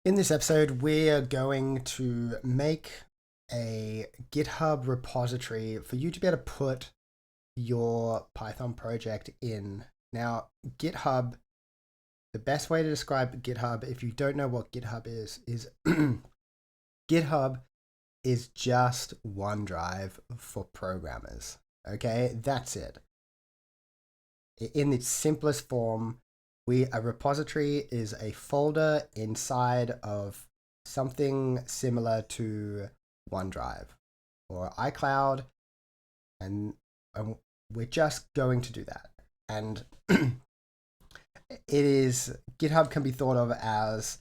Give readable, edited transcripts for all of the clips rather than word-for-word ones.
In this episode, we're going to make a GitHub repository for you to be able to put your Python project in. Now, GitHub, the best way to describe GitHub, if you don't know what GitHub is GitHub is just OneDrive for programmers. Okay, that's it. In its simplest form, a repository is a folder inside of something similar to OneDrive or iCloud, and we're just going to do that. And GitHub can be thought of as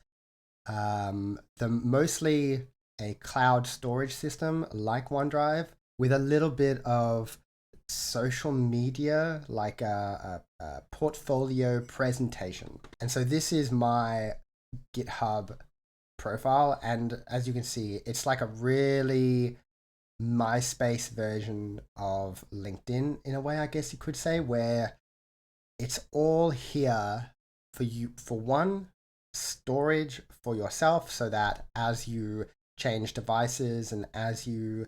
mostly a cloud storage system like OneDrive with a little bit of social media, like a portfolio presentation. And so this is my GitHub profile, and as you can see, it's like a really MySpace version of LinkedIn in a way, I guess you could say, where it's all here for you, for one, storage for yourself, so that as you change devices and as you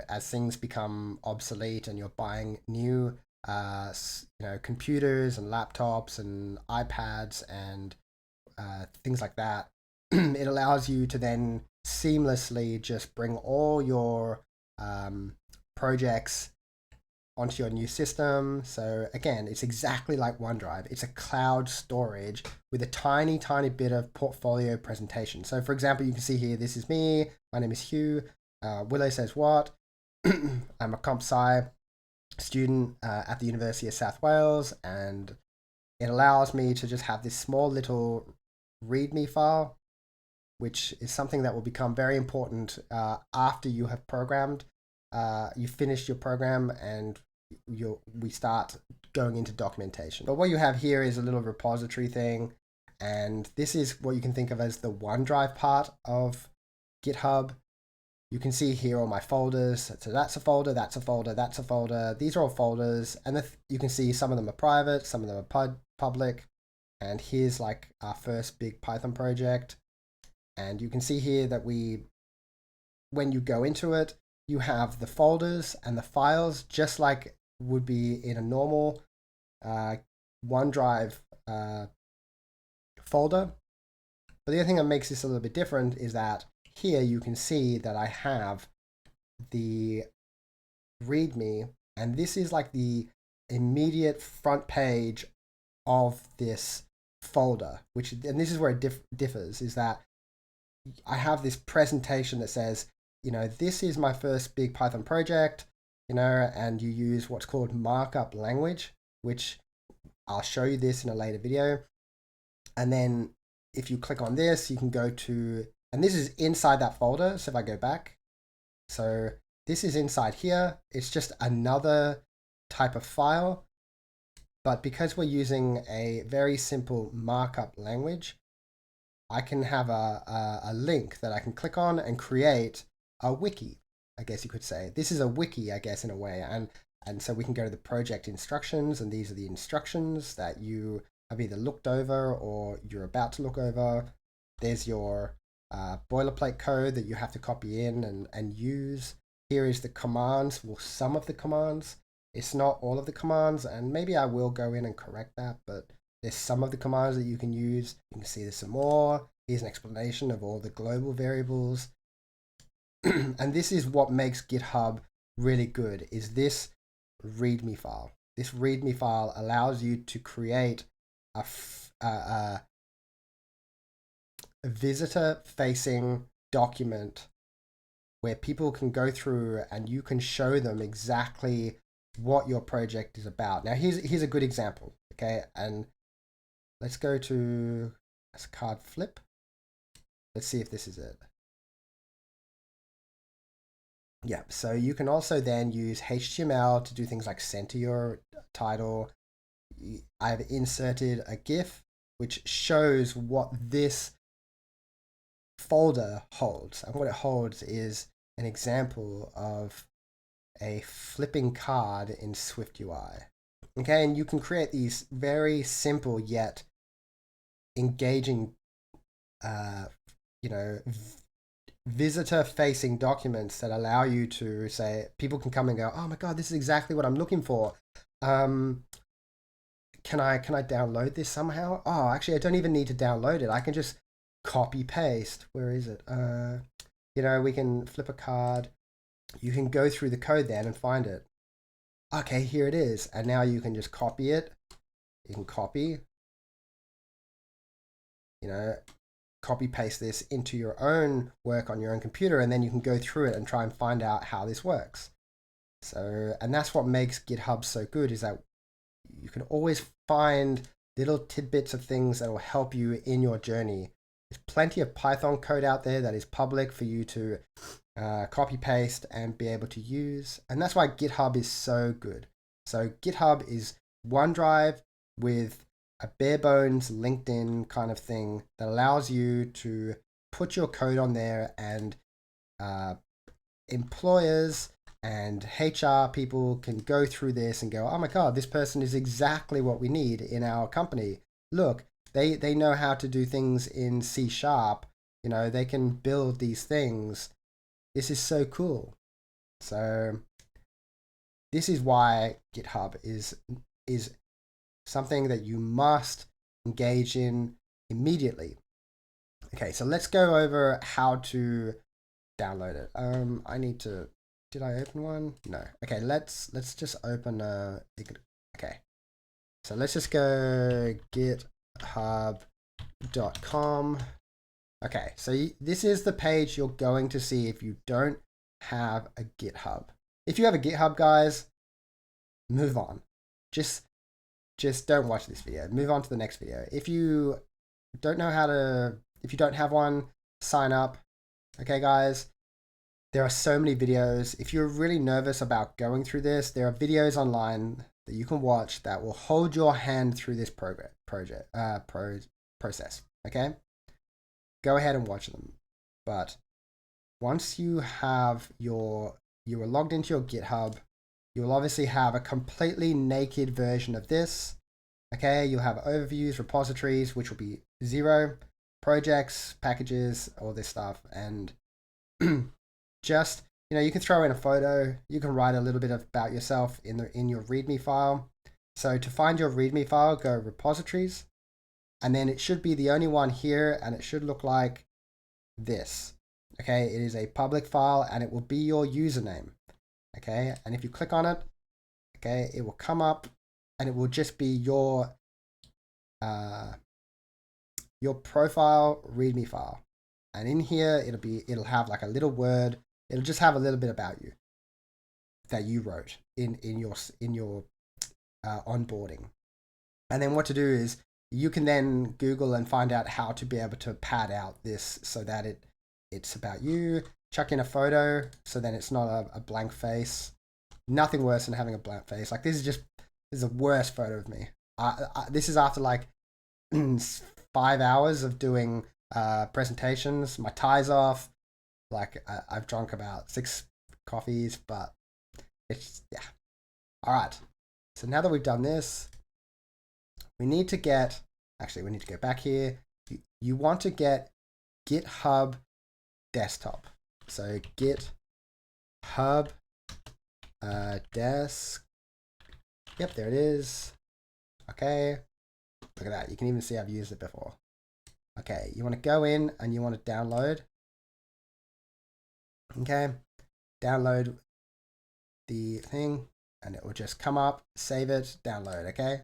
as things become obsolete and you're buying new computers and laptops and iPads and things like that, it allows you to then seamlessly just bring all your projects onto your new system. So again, it's exactly like OneDrive. It's a cloud storage with a tiny bit of portfolio presentation. So for example, you can see here, this is me. My name is Hugh. Willow says what? I'm a comp sci student at the University of South Wales, and it allows me to just have this small little README file, which is something that will become very important after you have programmed. You finish your program and we start going into documentation. But what you have here is a little repository thing, and this is what you can think of as the OneDrive part of GitHub. You can see here all my folders. So that's a folder, that's a folder, that's a folder. These are all folders, and you can see some of them are private, some of them are public. And here's like our first big Python project. And you can see here that when you go into it, you have the folders and the files just like would be in a normal OneDrive folder. But the other thing that makes this a little bit different is that here you can see that I have the README, and this is like the immediate front page of this folder, and this is where it differs, is that I have this presentation that says, this is my first big Python project, and you use what's called markup language, which I'll show you this in a later video. And then if you click on this, you can go to, and this is inside that folder. So if I go back, so this is inside here. It's just another type of file, but because we're using a very simple markup language, I can have a link that I can click on and create a wiki, I guess you could say. This is a wiki, I guess, in a way. And so we can go to the project instructions, and these are the instructions that you have either looked over or you're about to look over. There's your boilerplate code that you have to copy in and use. Here is the commands, well, some of the commands. It's not all of the commands, and maybe I will go in and correct that, but there's some of the commands that you can use. You can see there's some more. Here's an explanation of all the global variables. And this is what makes GitHub really good, is this README file. This README file allows you to create a visitor-facing document where people can go through and you can show them exactly what your project is about. Now, here's a good example, okay? And let's go to a card flip. Let's see if this is it. Yeah, so you can also then use HTML to do things like center your title. I've inserted a GIF which shows what this folder holds. And what it holds is an example of a flipping card in SwiftUI. Okay, and you can create these very simple yet engaging you know, visitor facing documents that allow you to say, people can come and go, oh my God, this is exactly what I'm looking for. Can I download this somehow? Oh, actually, I don't even need to download it. I can just copy paste. Where is it? You know, we can flip a card. You can go through the code then and find it. Okay, here it is. And now you can just copy it. You can copy, you know, copy paste this into your own work on your own computer, and then you can go through it and try and find out how this works. So, and that's what makes GitHub so good, is that you can always find little tidbits of things that will help you in your journey. There's plenty of Python code out there that is public for you to copy paste and be able to use. And that's why GitHub is so good. So GitHub is OneDrive with a bare bones LinkedIn kind of thing that allows you to put your code on there, and employers and HR people can go through this and go, oh my God, this person is exactly what we need in our company. Look, they know how to do things in C#. You know, they can build these things. This is so cool. So this is why GitHub is something that you must engage in immediately. Okay, so let's go over how to download it. I need to, did I open one? No. Okay, let's just open okay. So let's just go github.com. Okay, so this is the page you're going to see if you don't have a GitHub. If you have a GitHub, guys, move on. Just don't watch this video. Move on to the next video. If you don't know how to, if you don't have one, sign up. Okay, guys, there are so many videos. If you're really nervous about going through this, there are videos online that you can watch that will hold your hand through this process. Okay, go ahead and watch them. But once you have you are logged into your GitHub, you'll obviously have a completely naked version of this. Okay, you'll have overviews, repositories, which will be 0, projects, packages, all this stuff, and just, you know, you can throw in a photo, you can write a little bit about yourself in your README file. So to find your README file, go repositories, and then it should be the only one here, and it should look like this. Okay, it is a public file, and it will be your username. Okay, and if you click on it, okay, it will come up, and it will just be your profile README file. And in here, it'll have like a little word. It'll just have a little bit about you that you wrote in your onboarding. And then what to do is you can then Google and find out how to be able to pad out this so that it's about you. Chuck in a photo so then it's not a blank face. Nothing worse than having a blank face. Like this is the worst photo of me. This is after like 5 hours of doing presentations. My tie's off. Like I've drunk about 6 coffees, but it's, yeah. All right. So now that we've done this, we need to go back here. You want to get GitHub Desktop. So GitHub Desk. Yep, there it is. Okay. Look at that. You can even see I've used it before. Okay, you want to go in and you want to download. Okay, download the thing and it will just come up, save it, download. Okay,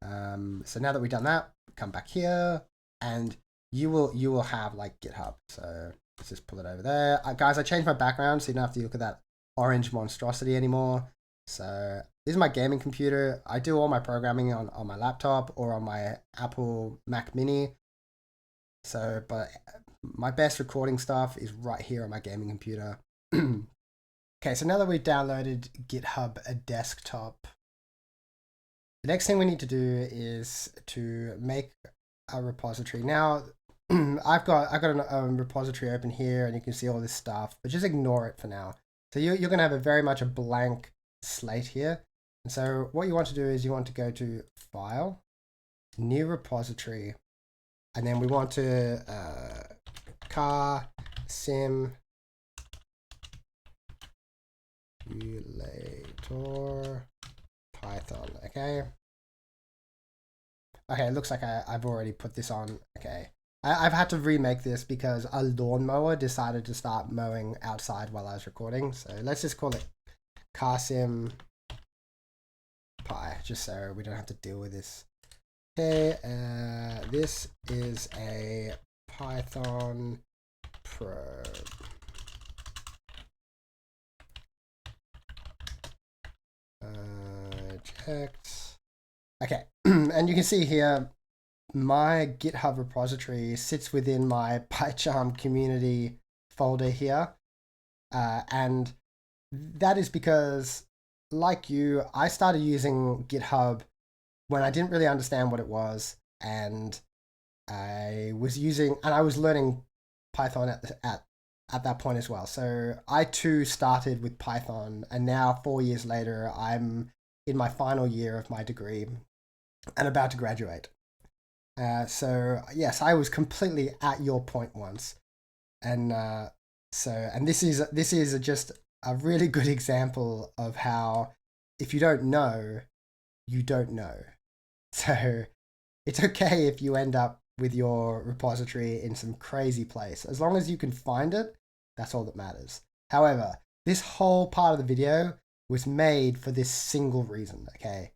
so now that we've done that, come back here and you will have like GitHub. So let's just pull it over there. Guys, I changed my background so you don't have to look at that orange monstrosity anymore. So this is my gaming computer. I do all my programming on my laptop or on my Apple Mac Mini. So, but my best recording stuff is right here on my gaming computer. Okay, so now that we've downloaded GitHub Desktop, the next thing we need to do is to make a repository. Now, I've got a repository open here, and you can see all this stuff, but just ignore it for now. So you're going to have very much a blank slate here. And so what you want to do is you want to go to File, New Repository, and then we want to carSim Python. Okay. Okay, it looks like I've already put this on. Okay. I've had to remake this because a lawnmower decided to start mowing outside while I was recording. So let's just call it carSim.py, just so we don't have to deal with this. Okay, this is a Python probe. Project. Okay, and you can see here, my GitHub repository sits within my PyCharm community folder here. And that is because, like you, I started using GitHub when I didn't really understand what it was. And I was learning Python at that point as well. So I too started with Python, and now 4 years later, I'm in my final year of my degree and about to graduate. So yes, I was completely at your point once, and this is just a really good example of how if you don't know, you don't know. So it's okay if you end up with your repository in some crazy place. As long as you can find it, that's all that matters. However, this whole part of the video was made for this single reason, okay?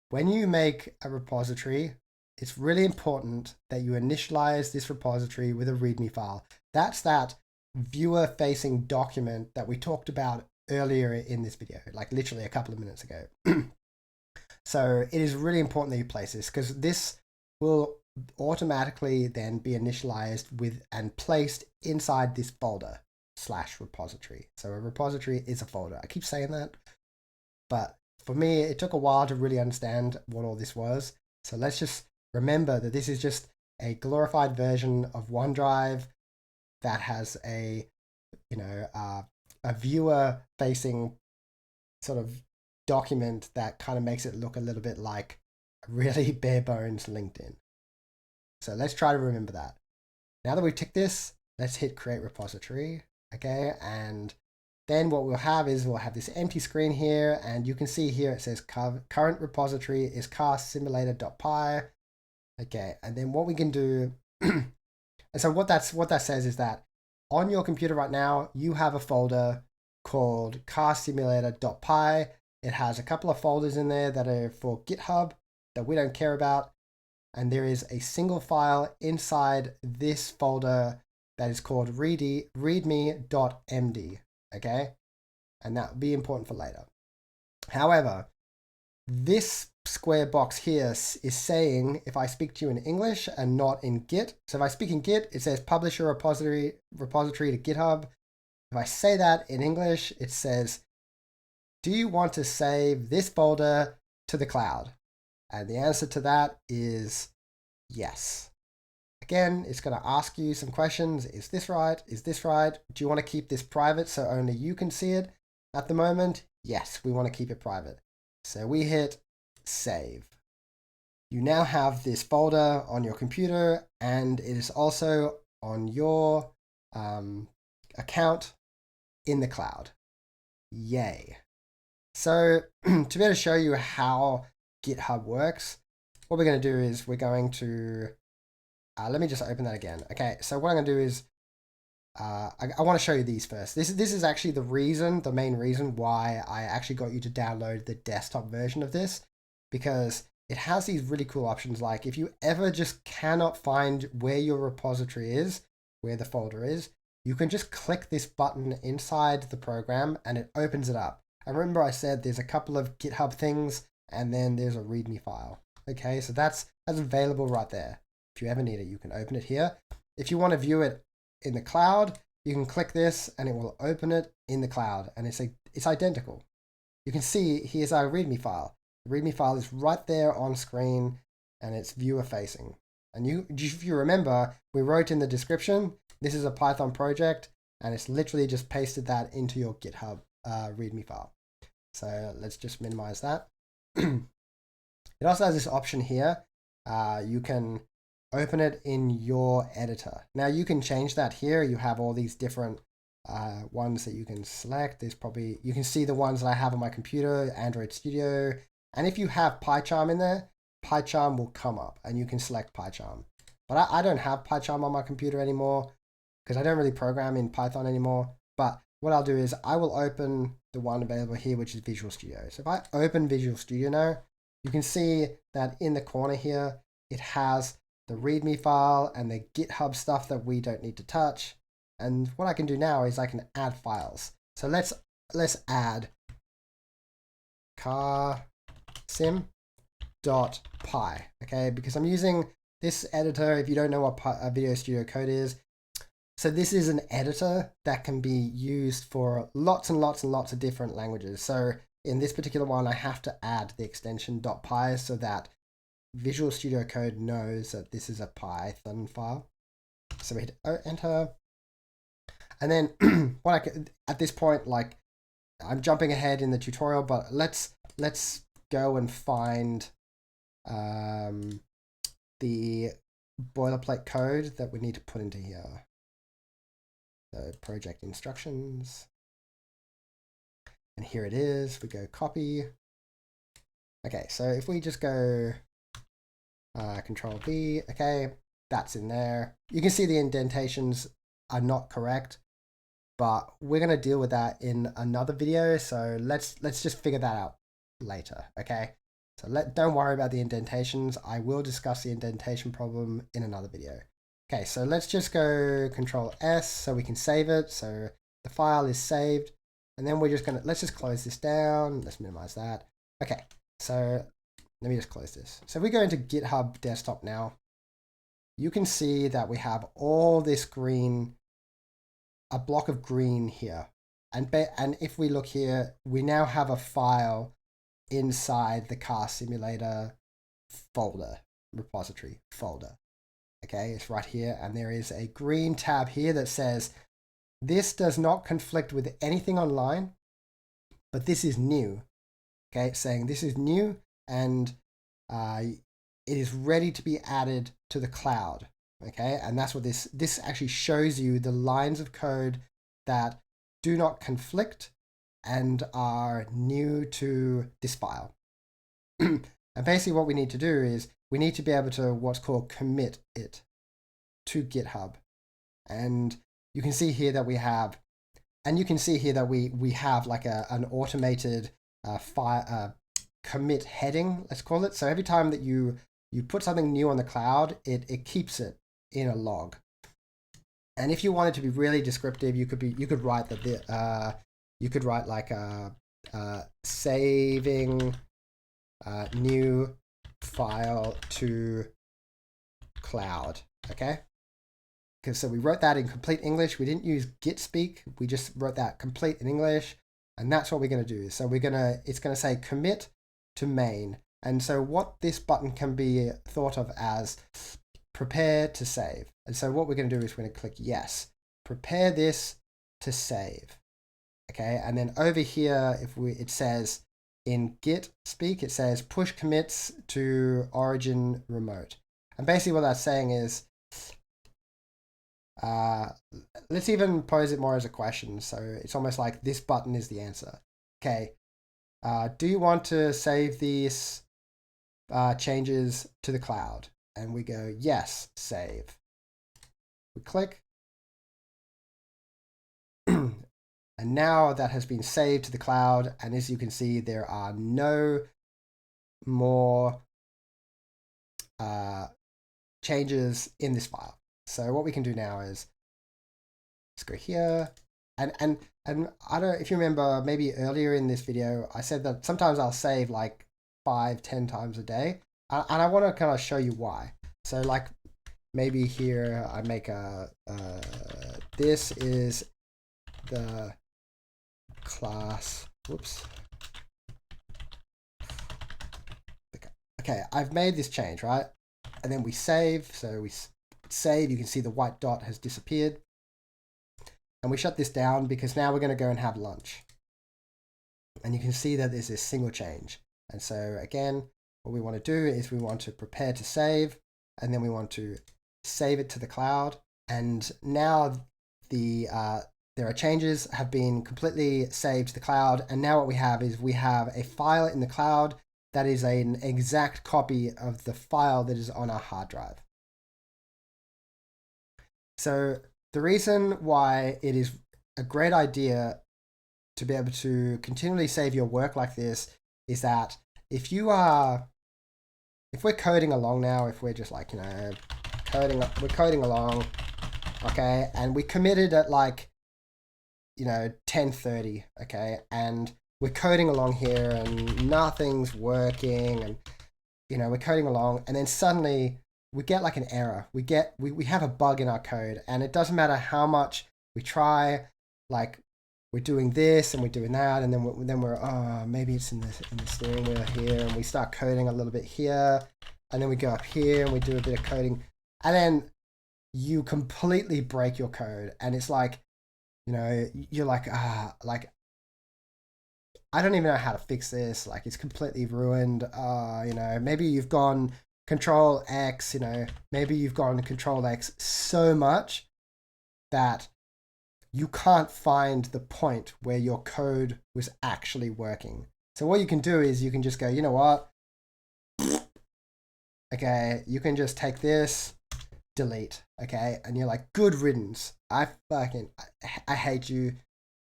When you make a repository, it's really important that you initialize this repository with a README file. That's that viewer-facing document that we talked about earlier in this video, like literally a couple of minutes ago. So it is really important that you place this, because this will automatically then be initialized with and placed inside this folder / repository. So a repository is a folder. I keep saying that, but for me, it took a while to really understand what all this was. So let's just remember that this is just a glorified version of OneDrive that has a, a viewer-facing sort of document that kind of makes it look a little bit like a really bare bones LinkedIn. So let's try to remember that. Now that we've ticked this, let's hit create repository. Okay, and then what we'll have is we'll have this empty screen here, and you can see here it says current repository is carsimulator.py. Okay, and then what we can do, and so what that says is that on your computer right now, you have a folder called carsimulator.py. It has a couple of folders in there that are for GitHub that we don't care about. And there is a single file inside this folder that is called readme.md, okay? And that will be important for later. However, this square box here is saying, if I speak to you in English and not in Git, so if I speak in Git, it says publish your repository to GitHub. If I say that in English, it says, do you want to save this folder to the cloud? And the answer to that is yes. Again, it's going to ask you some questions. Is this right? Is this right? Do you want to keep this private so only you can see it? At the moment, yes, we want to keep it private. So we hit save. You now have this folder on your computer, and it is also on your account in the cloud. Yay. So to be able to show you how GitHub works, what we're going to do is we're going to, let me just open that again. Okay, so what I'm going to do is, I want to show you these first. This is actually the main reason why I actually got you to download the desktop version of this, because it has these really cool options. Like if you ever just cannot find where your repository is, where the folder is, you can just click this button inside the program and it opens it up. And remember I said there's a couple of GitHub things and then there's a README file. Okay, so that's available right there. If you ever need it, you can open it here. If you want to view it in the cloud, you can click this and it will open it in the cloud, and it's identical. You can see here's our README file. The README file is right there on screen and it's viewer facing. And if you remember, we wrote in the description, this is a Python project, and it's literally just pasted that into your GitHub README file. So let's just minimize that. It also has this option here. You can open it in your editor. Now you can change that here. You have all these different ones that you can select. There's probably, you can see the ones that I have on my computer, Android Studio. And if you have PyCharm in there, PyCharm will come up and you can select PyCharm. But I don't have PyCharm on my computer anymore because I don't really program in Python anymore. But what I'll do is I will open the one available here, which is Visual Studio. So if I open Visual Studio now, you can see that in the corner here, it has the README file and the GitHub stuff that we don't need to touch. And what I can do now is I can add files. So let's add carSim.py, okay? Because I'm using this editor, if you don't know what Video Studio Code is. So this is an editor that can be used for lots and lots and lots of different languages. So in this particular one, I have to add the extension .py so that Visual Studio Code knows that this is a Python file. So we hit enter. And then what I could, at this point, like I'm jumping ahead in the tutorial, but let's go and find the boilerplate code that we need to put into here. So project instructions. And here it is. We go copy. Okay, so if we just go Control V, okay, that's in there. You can see the indentations are not correct, but we're going to deal with that in another video. So let's just figure that out later. Okay. So don't worry about the indentations. I will discuss the indentation problem in another video. Okay. So let's just go Control S so we can save it. So the file is saved, and then we're just going to, let's just close this down. Let's minimize that. Okay. So let me just close this. So if we go into GitHub Desktop now, you can see that we have all this green, a block of green here. And if we look here, we now have a file inside the car simulator folder, repository folder. Okay, it's right here. And there is a green tab here that says, this does not conflict with anything online, but this is new. Okay, it's saying this is new and it is ready to be added to the cloud. Okay, and that's what this actually shows you the lines of code that do not conflict and are new to this file. And basically what we need to do is we need to be able to what's called commit it to GitHub. And you can see here that we have, we have like an automated commit heading, let's call it. So every time that you put something new on the cloud, it keeps it in a log. And if you wanted to be really descriptive, you could write that you could write like saving new file to cloud. Okay, because so we wrote that in complete English. We didn't use git speak. We just wrote that complete in English, and that's what we're going to do. So it's going to say commit to main. And so what this button can be thought of as prepare to save. And so what we're going to do is we're going to click yes, prepare this to save. Okay, and then over here, it says in git speak, it says push commits to origin remote. And basically what that's saying is, let's even pose it more as a question. So it's almost like this button is the answer. Okay, do you want to save these changes to the cloud? And we go, yes, save. We click. And now that has been saved to the cloud. And as you can see, there are no more changes in this file. So what we can do now is let's go here. And I don't know if you remember, maybe earlier in this video, I said that sometimes I'll save like 5-10 times a day. And I want to kind of show you why. So like maybe here I make this is the class, whoops. Okay, I've made this change, right? And then we save. So we save, you can see the white dot has disappeared. And we shut this down because now we're going to go and have lunch. And you can see that there's this single change. And so again, what we want to do is we want to prepare to save. and then we want to save it to the cloud. And now there are changes have been completely saved to the cloud. And now what we have is we have a file in the cloud that is an exact copy of the file that is on our hard drive. So the reason why it is a great idea to be able to continually save your work like this is that if we're coding along now, if we're just like, we're coding along, okay, and we committed at like, 10:30, okay, and we're coding along here and nothing's working, and we're coding along, and then suddenly we get like an error. We have a bug in our code, and it doesn't matter how much we try, like we're doing this and we're doing that, and then we're maybe it's in the steering wheel here, and we start coding a little bit here, and then we go up here and we do a bit of coding, and then you completely break your code, and it's like, you're like, like I don't even know how to fix this. Like it's completely ruined. Maybe you've gone Control X, maybe you've gone Control X so much that you can't find the point where your code was actually working. So what you can do is you can just go, you know what? Okay, you can just take this, delete, okay? And you're like, good riddance. I hate you,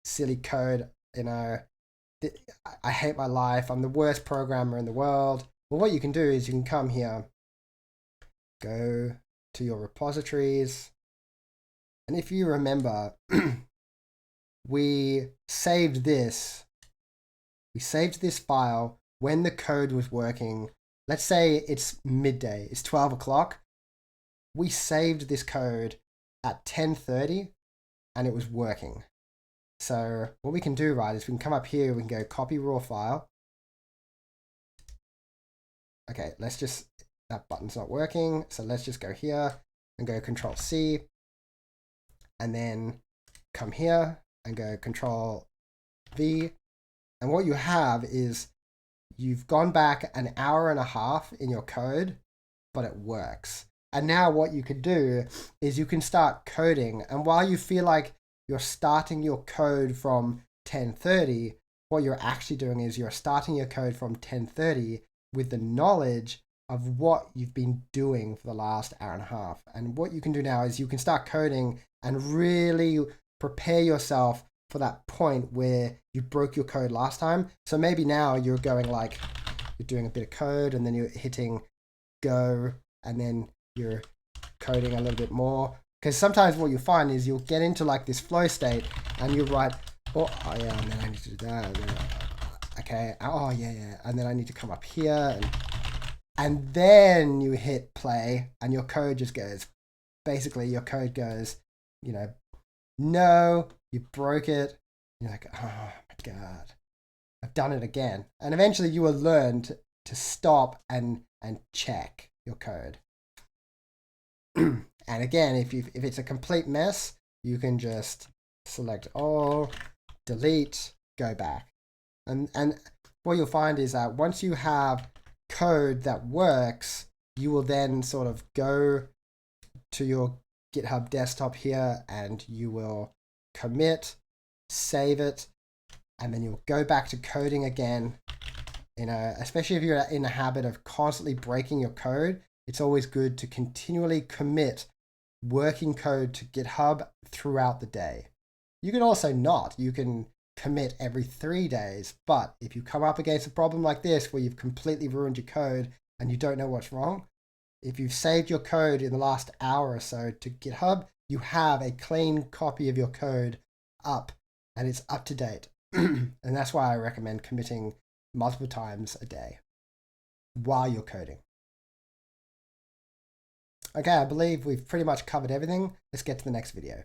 silly code, I hate my life. I'm the worst programmer in the world. Well, what you can do is you can come here, go to your repositories, and if you remember, we saved this file when the code was working. Let's say it's midday, it's 12 o'clock. We saved this code at 10:30 and it was working. So what we can do, right, is we can come up here, we can go copy raw file. Okay, that button's not working. So let's just go here and go Control C, and then come here and go Control V. And what you have is you've gone back an hour and a half in your code, but it works. And now what you can do is you can start coding. And while you feel like you're starting your code from 10:30, what you're actually doing is you're starting your code from 10:30 with the knowledge of what you've been doing for the last hour and a half. And what you can do now is you can start coding and really prepare yourself for that point where you broke your code last time. So maybe now you're going like, you're doing a bit of code and then you're hitting go, and then you're coding a little bit more. Because sometimes what you'll find is you'll get into like this flow state and you'll write, oh yeah, and then I need to do that. And then, okay, oh yeah. And then I need to come up here and then you hit play and your code just goes, basically your code goes, no, you broke it. You're like, oh my God, I've done it again. And eventually you will learn to stop and check your code. And again, if it's a complete mess, you can just select all, delete, go back. And what you'll find is that once you have code that works, you will then sort of go to your GitHub Desktop here and you will commit, save it, and then you'll go back to coding again. Especially if you're in the habit of constantly breaking your code, it's always good to continually commit working code to GitHub throughout the day. You can also not. You can commit every 3 days, but if you come up against a problem like this where you've completely ruined your code and you don't know what's wrong, if you've saved your code in the last hour or so to GitHub, you have a clean copy of your code up and it's up to date. And that's why I recommend committing multiple times a day while you're coding. Okay, I believe we've pretty much covered everything. Let's get to the next video.